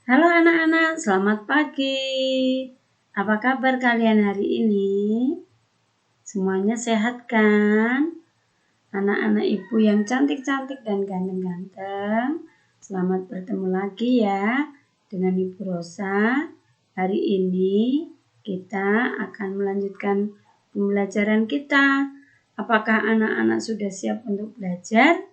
Halo anak-anak, selamat pagi. Apa kabar kalian hari ini? Semuanya sehat kan? Anak-anak ibu yang cantik-cantik dan ganteng-ganteng, selamat bertemu lagi ya dengan Ibu Rosa. Hari ini kita akan melanjutkan pembelajaran kita. Apakah anak-anak sudah siap untuk belajar?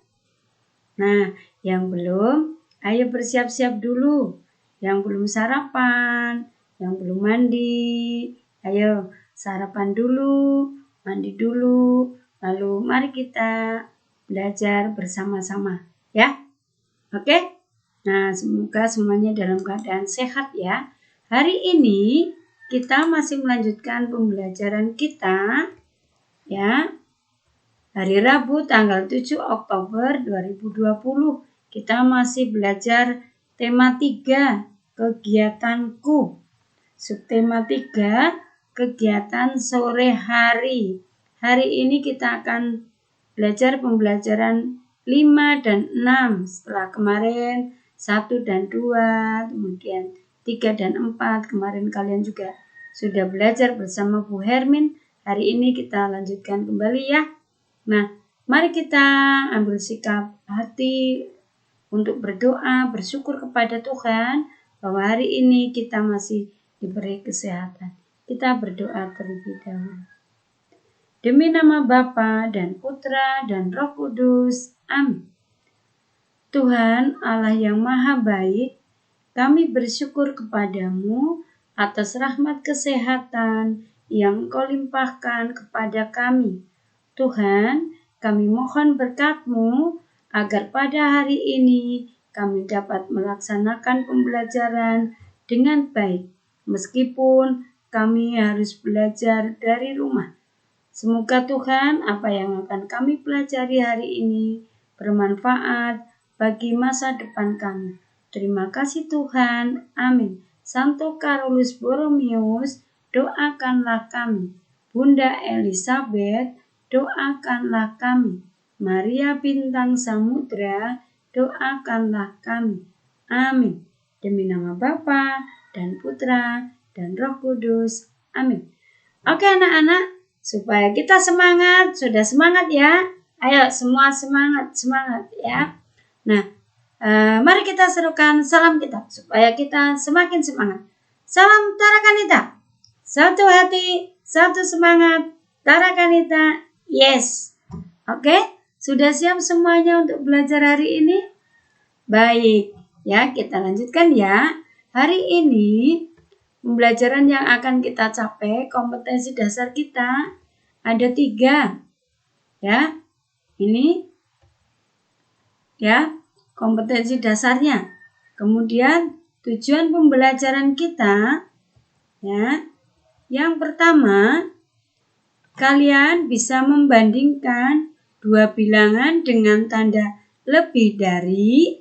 Nah, yang belum, ayo bersiap-siap dulu. Yang belum sarapan, yang belum mandi, ayo sarapan dulu, mandi dulu, lalu mari kita belajar bersama-sama, ya. Oke? Nah, semoga semuanya dalam keadaan sehat ya. Hari ini kita masih melanjutkan pembelajaran kita, ya. Hari Rabu tanggal 7 Oktober 2020 kita masih belajar tema 3 kegiatanku. Subtema 3 kegiatan sore hari. Hari ini kita akan belajar pembelajaran 5 dan 6. Setelah kemarin 1 dan 2, kemudian 3 dan 4. Kemarin kalian juga sudah belajar bersama Bu Hermin. Hari ini kita lanjutkan kembali ya. Nah, mari kita ambil sikap hati untuk berdoa, bersyukur kepada Tuhan bahwa hari ini kita masih diberi kesehatan. Kita berdoa terlebih dahulu. Demi nama Bapa dan Putra dan Roh Kudus. Amin. Tuhan Allah yang Maha Baik, kami bersyukur kepadamu atas rahmat kesehatan yang Engkau limpahkan kepada kami. Tuhan, kami mohon berkat-Mu agar pada hari ini kami dapat melaksanakan pembelajaran dengan baik, meskipun kami harus belajar dari rumah. Semoga Tuhan, apa yang akan kami pelajari hari ini bermanfaat bagi masa depan kami. Terima kasih Tuhan. Amin. Santo Carolus Borromeus, doakanlah kami. Bunda Elizabeth, doakanlah kami. Maria Bintang Samudra, doakanlah kami. Amin. Demi nama Bapa dan Putra dan Roh Kudus. Amin. Oke anak-anak, supaya kita semangat, sudah semangat ya? Ayo semua semangat ya. Nah, mari kita serukan salam kita supaya kita semakin semangat. Salam Tarakanita. Satu hati, satu semangat. Tarakanita, yes. Oke, sudah siap semuanya untuk belajar hari ini? Baik, ya kita lanjutkan ya. Hari ini pembelajaran yang akan kita capai, kompetensi dasar kita ada 3. Ya, ini ya kompetensi dasarnya. Kemudian tujuan pembelajaran kita, ya. Yang pertama, kalian bisa membandingkan 2 bilangan dengan tanda lebih dari,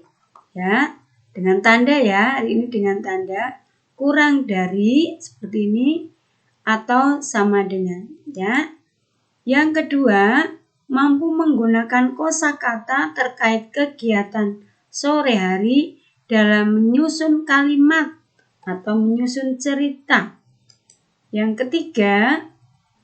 ya, dengan tanda ya, hari ini dengan tanda kurang dari seperti ini atau sama dengan, ya. Yang kedua, mampu menggunakan kosakata terkait kegiatan sore hari dalam menyusun kalimat atau menyusun cerita. Yang ketiga,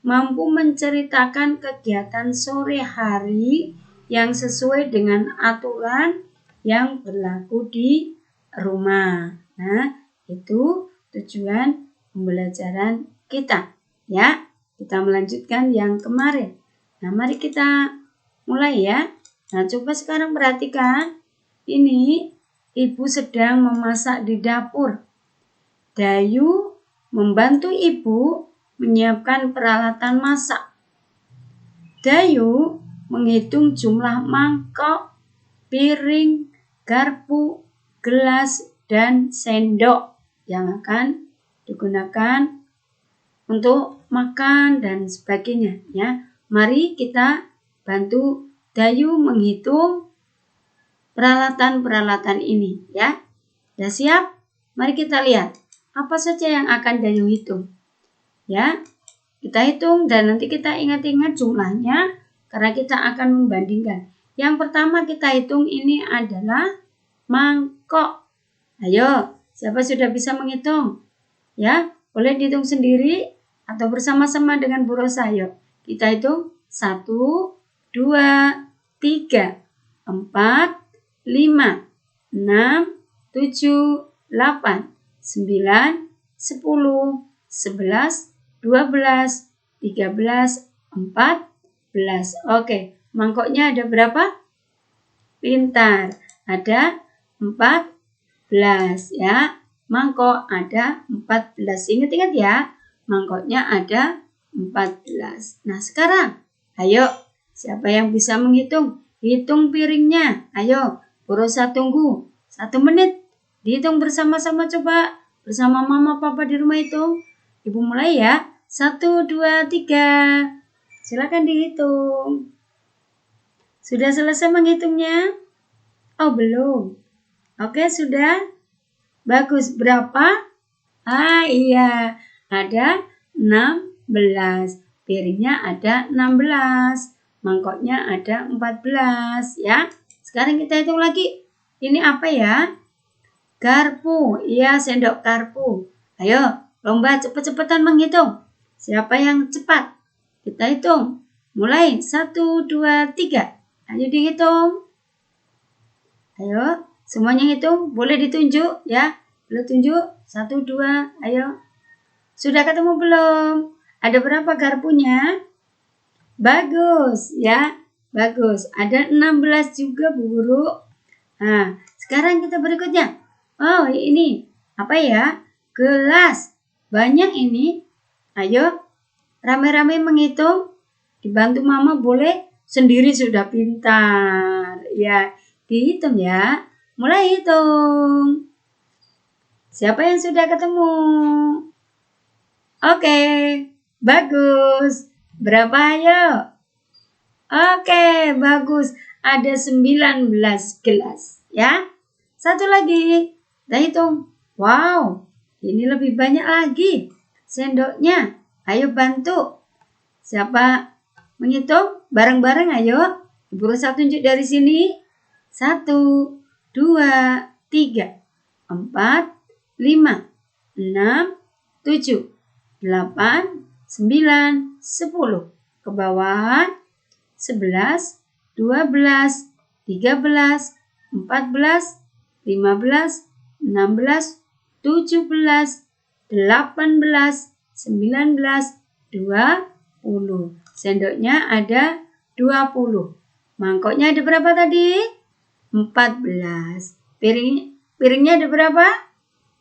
mampu menceritakan kegiatan sore hari yang sesuai dengan aturan yang berlaku di rumah. Nah, itu tujuan pembelajaran kita, ya. Kita melanjutkan yang kemarin. Nah, mari kita mulai ya. Nah, coba sekarang perhatikan. Ini ibu sedang memasak di dapur. Dayu membantu ibu menyiapkan peralatan masak. Dayu menghitung jumlah mangkok, piring, garpu, gelas, dan sendok yang akan digunakan untuk makan dan sebagainya, ya. Mari kita bantu Dayu menghitung peralatan-peralatan ini, ya. Sudah siap? Mari kita lihat apa saja yang akan Dayu hitung. Ya, kita hitung dan nanti kita ingat-ingat jumlahnya karena kita akan membandingkan. Yang pertama kita hitung ini adalah mangkok. Ayo, Siapa sudah bisa menghitung? Ya, boleh dihitung sendiri atau bersama-sama dengan Bu Rosa. Yuk, kita hitung 1, 2, 3, 4, 5, 6, 7, 8, 9, 10, 11, 12, 13, 14. Oke, mangkoknya ada berapa? Pintar, ada 14 ya. Mangkok ada 14. Ingat-ingat ya, mangkoknya ada 14. Nah, sekarang ayo, siapa yang bisa menghitung? Hitung piringnya. Ayo, Bu Rosa tunggu 1 menit. Dihitung bersama-sama coba. Bersama mama papa di rumah itu. Ibu mulai ya. 1, 2, 3. Silakan dihitung. Sudah selesai menghitungnya? Oh, belum. Oke, sudah. Bagus. Berapa? Ah, iya. Ada 16. Piringnya ada 16. Mangkoknya ada 14 ya. Sekarang kita hitung lagi. Ini apa ya? Garpu. Iya, sendok garpu. Ayo, lomba cepet-cepetan menghitung. Siapa yang cepat? Kita hitung. Mulai. 1, 2, 3. Ayo dihitung. Ayo, semuanya hitung. Boleh ditunjuk ya. Boleh tunjuk. 1, 2. Ayo. Sudah ketemu belum? Ada berapa garpunya? Bagus ya. Bagus. Ada 16 juga, Bu Guru. Nah, sekarang kita berikutnya. Oh, ini apa ya? Gelas. Banyak ini. Ayo, rame-rame menghitung. Dibantu Mama boleh. Sendiri sudah pintar. Ya, dihitung ya. Mulai hitung. Siapa yang sudah ketemu? Oke, bagus. Berapa ayo? Oke, bagus. Ada 19 gelas. Ya. Satu lagi. Kita hitung. Wow, ini lebih banyak lagi. Sendoknya. Ayo bantu. Siapa menghitung? Bareng-bareng ayo. Ibu Rosa tunjuk dari sini. 1, 2, 3, 4, 5, 6, 7, 8, 9, 10. Ke bawah. 11, 12, 13, 14, 15, 16, 17, 18, 19, 20. Sendoknya ada 20. Mangkoknya ada berapa tadi? 14. Piringnya ada berapa?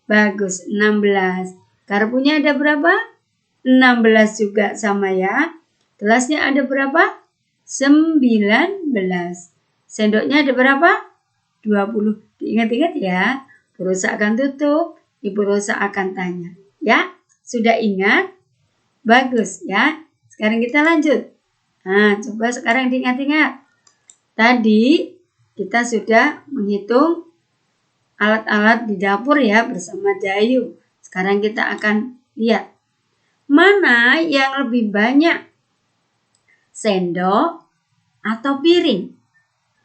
Bagus, 16. Garpunya ada berapa? 16 juga sama ya. Gelasnya ada berapa? 19. Sendoknya ada berapa? 20. Ingat-ingat ya. Bu Rosa akan tutup. Ibu Rosa akan tanya. Ya, sudah ingat? Bagus ya. Sekarang kita lanjut. Nah, coba sekarang diingat-ingat. Tadi kita sudah menghitung alat-alat di dapur ya bersama Dayu. Sekarang kita akan lihat. Mana yang lebih banyak? Sendok atau piring?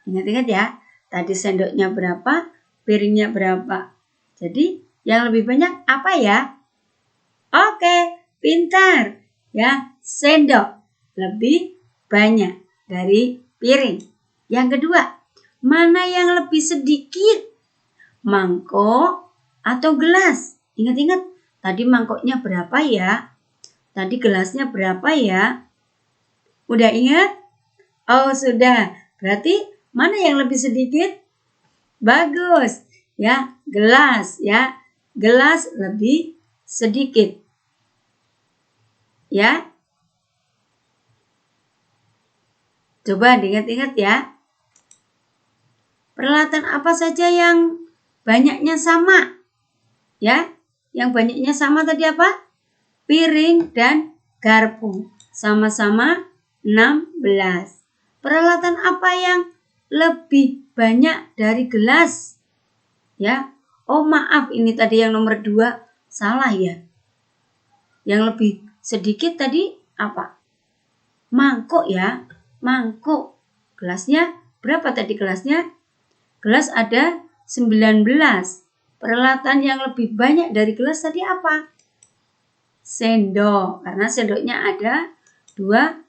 Ingat-ingat ya. Tadi sendoknya berapa? Piringnya berapa? Jadi yang lebih banyak apa ya? Oke, pintar. Ya, sendok lebih banyak dari piring. Yang kedua, mana yang lebih sedikit? Mangkok atau gelas? Ingat-ingat, tadi mangkoknya berapa ya? Tadi gelasnya berapa ya? Udah ingat? Oh, sudah. Berarti mana yang lebih sedikit? Bagus. Ya, gelas ya. Gelas lebih sedikit. Ya. Coba diingat-ingat ya. Peralatan apa saja yang banyaknya sama? Ya, yang banyaknya sama tadi apa? Piring dan garpu. Sama-sama 16. Peralatan apa yang lebih banyak dari gelas? Ya. Oh, maaf, ini tadi yang nomor 2 salah ya. Yang lebih sedikit tadi apa? Mangkok ya. Mangkok. Gelasnya berapa tadi gelasnya? Gelas ada 19. Peralatan yang lebih banyak dari gelas tadi apa? Sendok, karena sendoknya ada 20.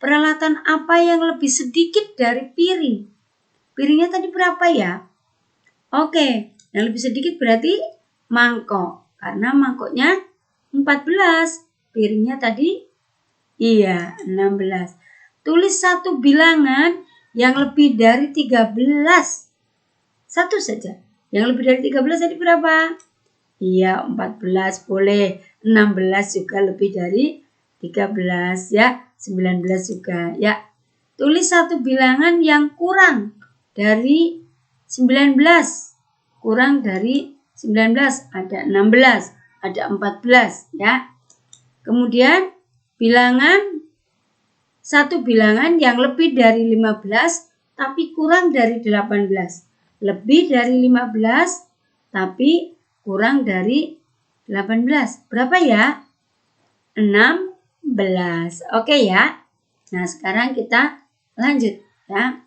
Peralatan apa yang lebih sedikit dari piring? Piringnya tadi berapa ya? Oke, yang lebih sedikit berarti mangkok. Karena mangkoknya 14. Piringnya tadi iya 16. Tulis satu bilangan yang lebih dari 13. Satu saja. Yang lebih dari 13 tadi berapa? Iya 14 boleh. 16 juga lebih dari 13 ya. 19 juga ya. Tulis satu bilangan yang kurang dari 19. Kurang dari 19 ada 16, ada 14 ya. Kemudian satu bilangan yang lebih dari 15 tapi kurang dari 18. Lebih dari 15 tapi kurang dari 18. Berapa ya? 16. Oke ya. Nah, sekarang kita lanjut ya.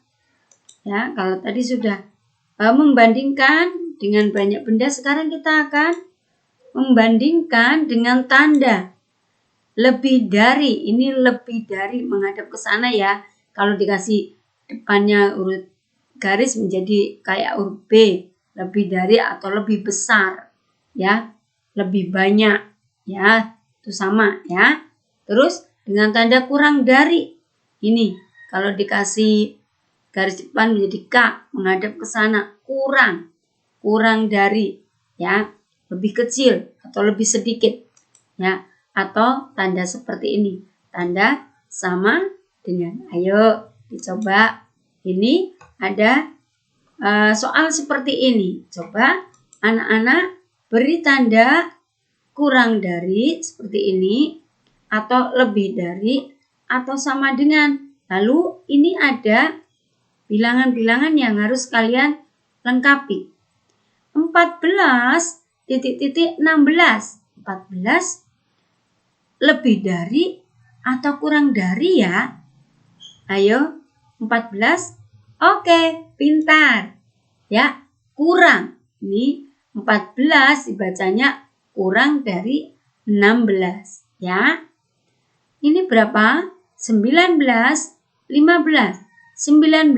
Ya, kalau tadi sudah membandingkan dengan banyak benda, sekarang kita akan membandingkan dengan tanda. Lebih dari, ini lebih dari menghadap ke sana ya. Kalau dikasih depannya urut garis menjadi kayak huruf B, lebih dari atau lebih besar ya, lebih banyak ya, itu sama ya. Terus dengan tanda kurang dari, ini kalau dikasih garis depan menjadi K menghadap ke sana, kurang dari ya, lebih kecil atau lebih sedikit ya, atau tanda seperti ini, tanda sama dengan. Ayo dicoba. Ini ada soal seperti ini. Coba anak-anak beri tanda kurang dari seperti ini, atau lebih dari, atau sama dengan. Lalu ini ada bilangan-bilangan yang harus kalian lengkapi. 14 titik-titik 16. 14 lebih dari atau kurang dari ya? Ayo, 14. Oke, pintar. Ya, kurang. Ini 14 dibacanya kurang dari 16 ya. Ini berapa? 19, 15. 19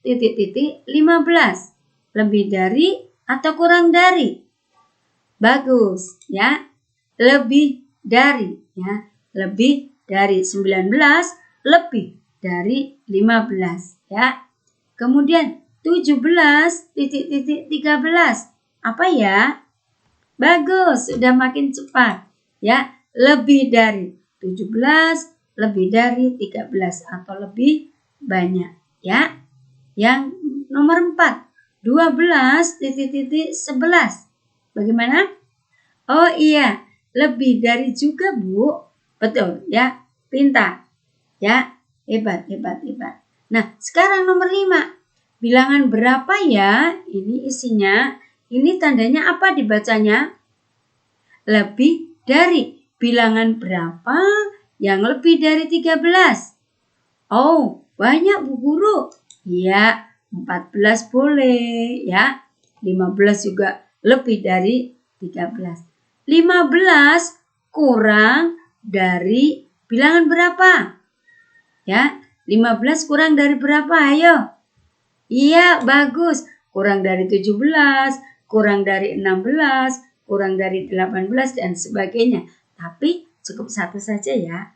titik-titik 15. Lebih dari atau kurang dari? Bagus ya. Lebih dari ya. Lebih dari 19 lebih dari 15 ya. Kemudian 17 titik-titik 13. Apa ya? Bagus, sudah makin cepat ya. Lebih dari 17, lebih dari 13 atau lebih banyak ya. Yang nomor 4, 12 titik-titik 11. Bagaimana? Oh iya, lebih dari juga Bu. Betul ya, pintar ya, hebat. Nah, sekarang nomor 5. Bilangan berapa ya? Ini isinya, ini tandanya apa dibacanya? Lebih dari. Bilangan berapa yang lebih dari 13? Oh, banyak Bu Guru. Ya, 14 boleh ya. 15 juga lebih dari 13. 15 kurang dari bilangan berapa? Ya, 15 kurang dari berapa? Ayo. Iya, bagus. Kurang dari 17, kurang dari 16, kurang dari 18 dan sebagainya. Tapi cukup satu saja ya.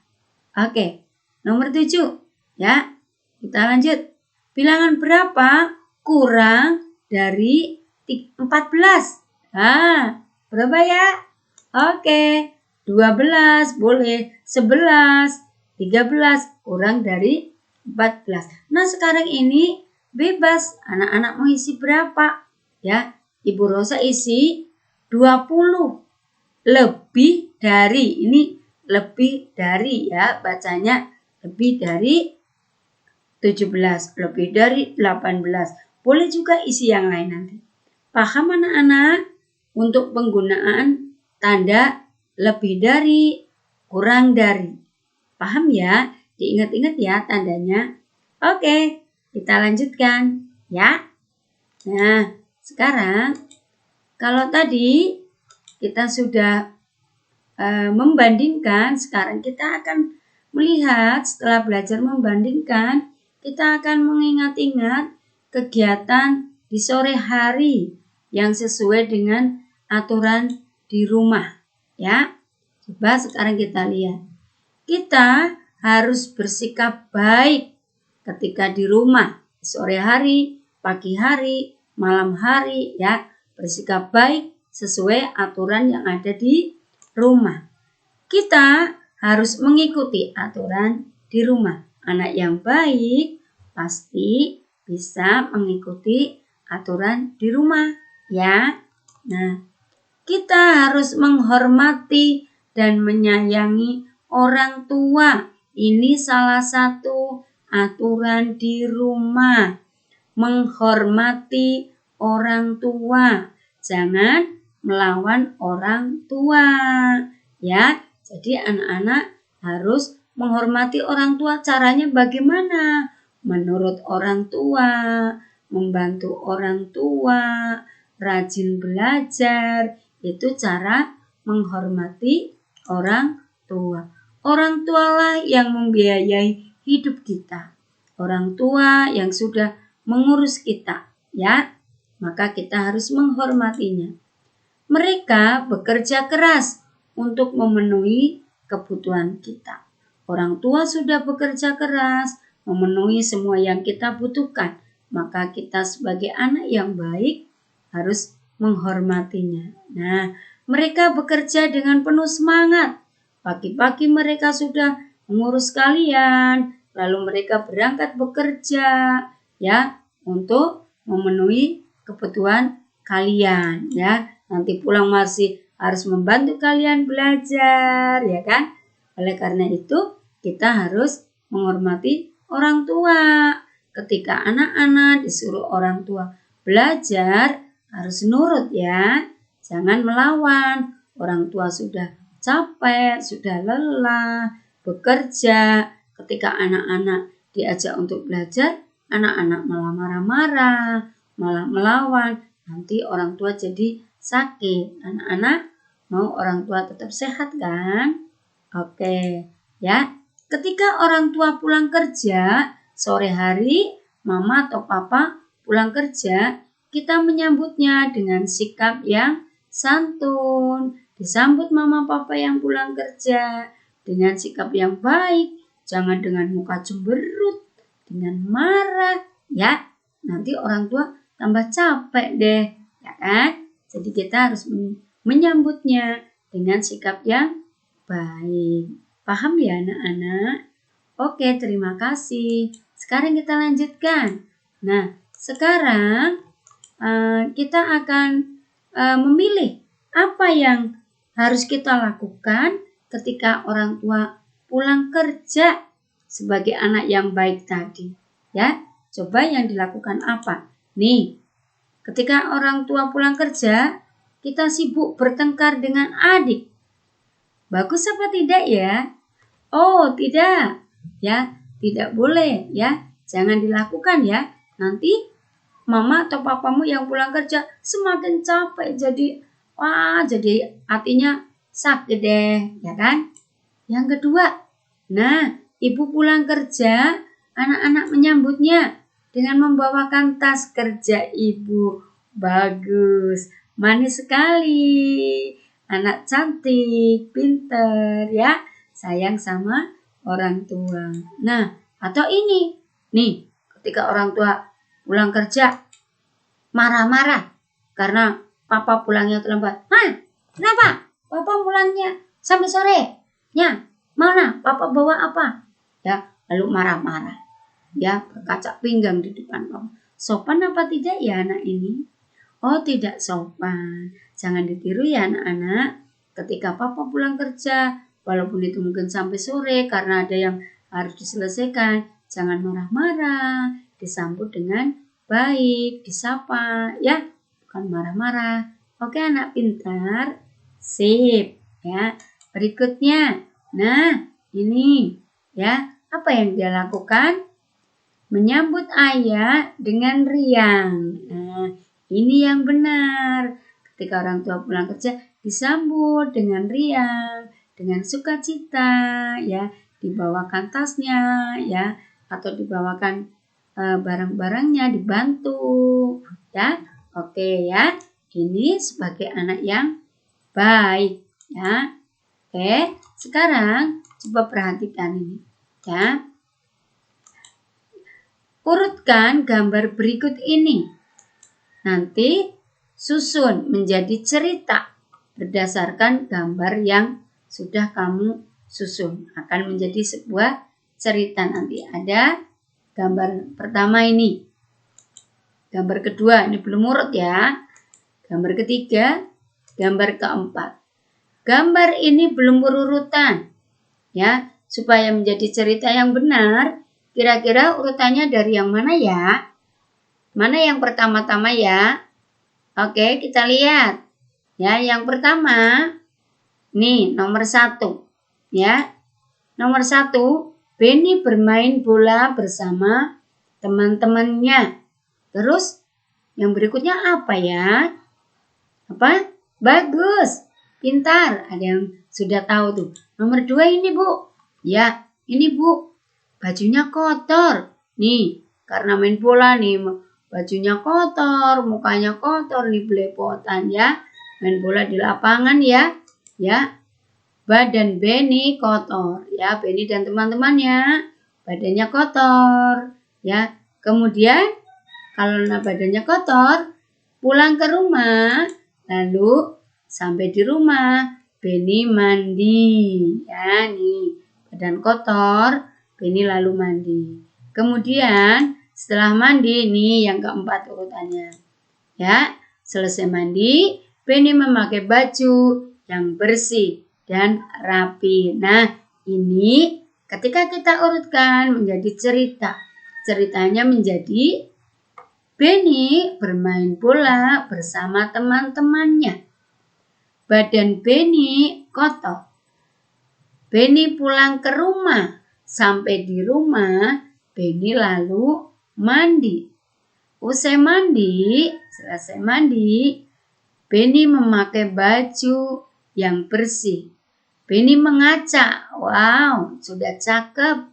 Oke, nomor 7 ya. Kita lanjut. Bilangan berapa kurang dari 14? Berapa ya? Oke, 12 boleh, 11, 13 kurang dari 14. Nah, sekarang ini bebas. Anak-anak mau isi berapa? Ya, Ibu Rosa isi 20. Lebih dari, ini lebih dari ya, bacanya lebih dari 17, lebih dari 18. Boleh juga isi yang lain nanti. Paham anak-anak untuk penggunaan tanda lebih dari, kurang dari. Paham ya? Diingat-ingat ya tandanya. Oke, kita lanjutkan ya. Nah, sekarang Kalau tadi kita sudah membandingkan, sekarang kita akan melihat setelah belajar membandingkan, kita akan mengingat-ingat kegiatan di sore hari yang sesuai dengan aturan di rumah. Ya, coba sekarang kita lihat. Kita harus bersikap baik ketika di rumah, sore hari, pagi hari, malam hari, ya, bersikap baik sesuai aturan yang ada di rumah. Kita harus mengikuti aturan di rumah. Anak yang baik pasti bisa mengikuti aturan di rumah, ya. Nah, kita harus menghormati dan menyayangi orang tua. Ini salah satu aturan di rumah. Menghormati orang tua. Jangan melawan orang tua. Ya, jadi anak-anak harus menghormati orang tua. Caranya bagaimana? Menurut orang tua, membantu orang tua, rajin belajar, itu cara menghormati orang tua. Orang tualah yang membiayai hidup kita. Orang tua yang sudah mengurus kita, ya. Maka kita harus menghormatinya. Mereka bekerja keras untuk memenuhi kebutuhan kita. Orang tua sudah bekerja keras memenuhi semua yang kita butuhkan. Maka kita sebagai anak yang baik harus menghormatinya. Nah, mereka bekerja dengan penuh semangat. Pagi-pagi mereka sudah mengurus kalian, lalu mereka berangkat bekerja, ya, untuk memenuhi kebutuhan kalian, ya. Nanti pulang masih harus membantu kalian belajar, ya kan? Oleh karena itu, kita harus menghormati orang tua. Ketika anak-anak disuruh orang tua belajar, harus nurut ya, jangan melawan. Orang tua sudah capek, sudah lelah, bekerja. Ketika anak-anak diajak untuk belajar, anak-anak malah marah-marah, malah melawan. Nanti orang tua jadi sakit. Anak-anak mau orang tua tetap sehat kan? Oke, ya. Ketika orang tua pulang kerja, sore hari, mama atau papa pulang kerja, kita menyambutnya dengan sikap yang santun. Disambut mama papa yang pulang kerja dengan sikap yang baik. Jangan dengan muka cemberut, dengan marah, ya. Nanti orang tua tambah capek deh, ya kan? Jadi kita harus menyambutnya dengan sikap yang baik. Paham ya anak-anak? Oke, terima kasih. Sekarang kita lanjutkan. Nah, sekarang kita akan memilih apa yang harus kita lakukan ketika orang tua pulang kerja sebagai anak yang baik tadi. Ya, coba yang dilakukan apa? Nih, ketika orang tua pulang kerja, kita sibuk bertengkar dengan adik. Bagus apa tidak ya? Oh, tidak. Ya, tidak boleh ya. Jangan dilakukan ya. Nanti mama atau papamu yang pulang kerja semakin capek jadi hatinya sakit deh, ya kan? Yang kedua, nah, ibu pulang kerja, anak-anak menyambutnya dengan membawakan tas kerja ibu. Bagus, manis sekali. Anak cantik, pinter ya, sayang sama orang tua. Nah, atau ini, nih, ketika orang tua pulang kerja marah-marah karena papa pulangnya terlambat. Kenapa? Papa pulangnya sampai sore. Ya, mana? Papa bawa apa? Ya, lalu marah-marah. Ya, berkaca pinggang di depan papa. Sopan apa tidak ya anak ini? Oh, tidak sopan. Jangan ditiru ya anak-anak. Ketika papa pulang kerja, walaupun itu mungkin sampai sore karena ada yang harus diselesaikan, jangan marah-marah. Disambut dengan baik, disapa, ya, bukan marah-marah. Oke anak pintar, sip, ya. Berikutnya, nah ini, ya, apa yang dia lakukan? Menyambut ayah dengan riang. Nah, ini yang benar. ketika orang tua pulang kerja disambut dengan riang, dengan sukacita, ya, dibawakan tasnya, ya, atau dibawakan barang-barangnya, dibantu, ya. Oke ya, ini sebagai anak yang baik, ya. Oke, sekarang coba perhatikan ini, ya. Urutkan gambar berikut ini. Nanti susun menjadi cerita berdasarkan gambar yang sudah kamu susun. Akan menjadi sebuah cerita nanti. Ada gambar pertama ini. Gambar kedua, ini belum urut ya. Gambar ketiga, gambar keempat. Gambar ini belum berurutan. Ya, supaya menjadi cerita yang benar, kira-kira urutannya dari yang mana ya? Mana yang pertama-tama ya? Oke, kita lihat. Ya, yang pertama, nih nomor 1. Ya, nomor 1, Benny bermain bola bersama teman-temannya. Terus, yang berikutnya apa ya? Apa? Bagus, pintar. Ada yang sudah tahu tuh. Nomor 2 ini Bu. Ya, ini Bu. Bajunya kotor. Nih, karena main bola nih. Bajunya kotor, mukanya kotor, nih belepotan ya. Main bola di lapangan ya. Ya, badan Benny kotor. Ya, Benny dan teman-temannya badannya kotor. Ya, kemudian kalau badannya kotor, pulang ke rumah, lalu sampai di rumah, Benny mandi. Ya, nih, badan kotor, Benny lalu mandi. Kemudian setelah mandi, nih yang keempat urutannya. Ya, selesai mandi, Benny memakai baju yang bersih dan rapi. Nah, ini ketika kita urutkan menjadi cerita. Ceritanya menjadi Benny bermain bola bersama teman-temannya. Badan Benny kotor. Benny pulang ke rumah. Sampai di rumah, Benny lalu mandi. Selesai mandi, Benny memakai baju yang bersih. Benny mengaca. Wow, sudah cakep.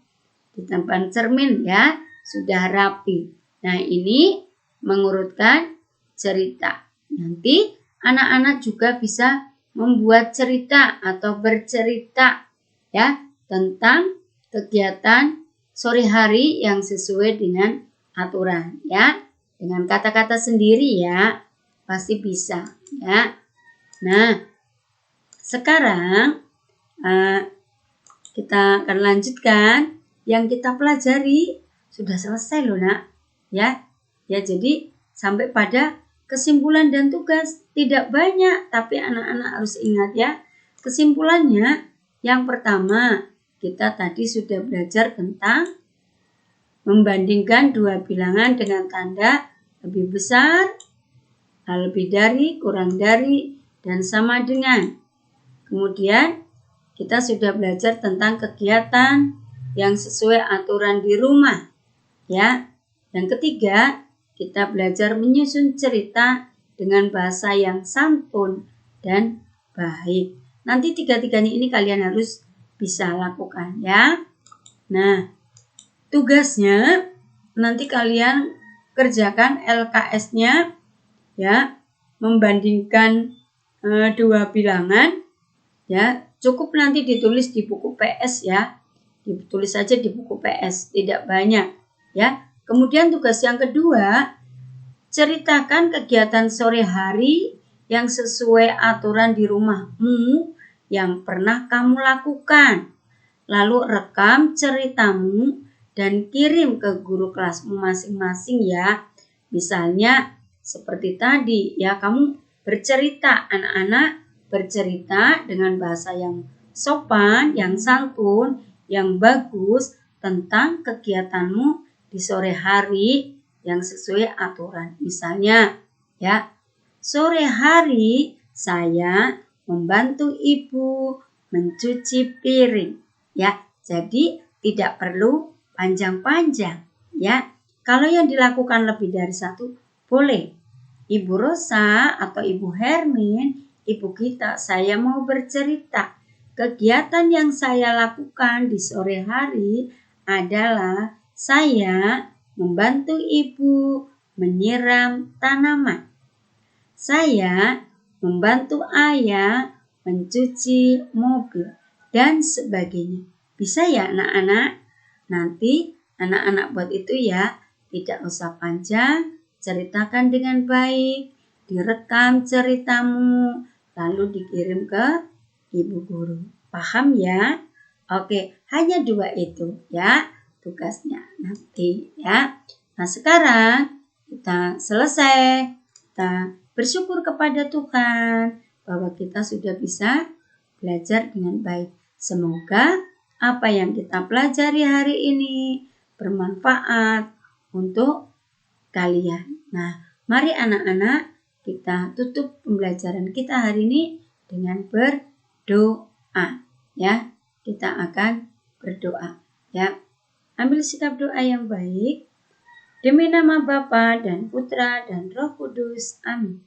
Di depan cermin ya, sudah rapi. Nah, ini mengurutkan cerita. Nanti anak-anak juga bisa membuat cerita atau bercerita ya tentang kegiatan sore hari yang sesuai dengan aturan ya. Dengan kata-kata sendiri ya, pasti bisa ya. Nah, sekarang kita akan lanjutkan yang kita pelajari. Sudah selesai loh nak ya. Ya, jadi sampai pada kesimpulan dan tugas tidak banyak, tapi anak-anak harus ingat ya. Kesimpulannya, yang pertama, kita tadi sudah belajar tentang membandingkan dua bilangan dengan tanda lebih besar, lebih dari, kurang dari, dan sama dengan. Kemudian, kita sudah belajar tentang kegiatan yang sesuai aturan di rumah. Ya. Yang ketiga, kita belajar menyusun cerita dengan bahasa yang santun dan baik. Nanti tiga-tiganya ini kalian harus bisa lakukan ya. Nah, tugasnya nanti kalian kerjakan LKS-nya ya, membandingkan dua bilangan ya. Cukup nanti ditulis di buku PS ya. Ditulis saja di buku PS, tidak banyak ya. Kemudian tugas yang kedua, ceritakan kegiatan sore hari yang sesuai aturan di rumahmu yang pernah kamu lakukan. Lalu rekam ceritamu dan kirim ke guru kelasmu masing-masing ya. Misalnya seperti tadi ya, kamu bercerita, anak-anak bercerita dengan bahasa yang sopan, yang santun, yang bagus tentang kegiatanmu di sore hari yang sesuai aturan. Misalnya ya, sore hari saya membantu ibu mencuci piring ya. Jadi tidak perlu panjang-panjang ya. Kalau yang dilakukan lebih dari satu boleh Ibu Rosa atau Ibu Hermin, ibu kita, saya mau bercerita. Kegiatan yang saya lakukan di sore hari adalah saya membantu ibu menyiram tanaman. Saya membantu ayah mencuci mobil dan sebagainya. Bisa ya anak-anak? Nanti anak-anak buat itu ya, tidak usah panjang, ceritakan dengan baik, direkam ceritamu, lalu dikirim ke ibu guru. Paham ya? Oke, hanya 2 itu ya tugasnya nanti ya. Nah sekarang kita selesai. Kita bersyukur kepada Tuhan bahwa kita sudah bisa belajar dengan baik. Semoga apa yang kita pelajari hari ini bermanfaat untuk kalian. Nah, mari anak-anak kita tutup pembelajaran kita hari ini dengan berdoa. Ya, kita akan berdoa. Ya, ambil sikap doa yang baik. Demi nama Bapa dan Putra dan Roh Kudus. Amin.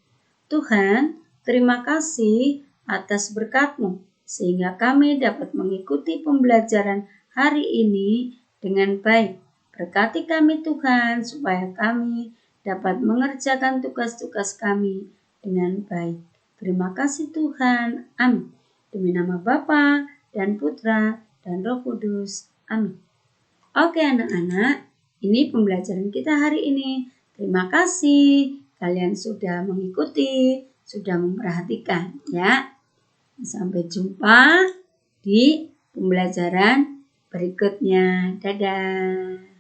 Tuhan, terima kasih atas berkat-Mu, sehingga kami dapat mengikuti pembelajaran hari ini dengan baik. Berkati kami Tuhan, supaya kami dapat mengerjakan tugas-tugas kami dengan baik. Terima kasih Tuhan. Amin. Demi nama Bapa dan Putra dan Roh Kudus. Amin. Oke anak-anak. Ini pembelajaran kita hari ini. Terima kasih kalian sudah mengikuti, sudah memperhatikan ya. Sampai jumpa di pembelajaran berikutnya. Dadah.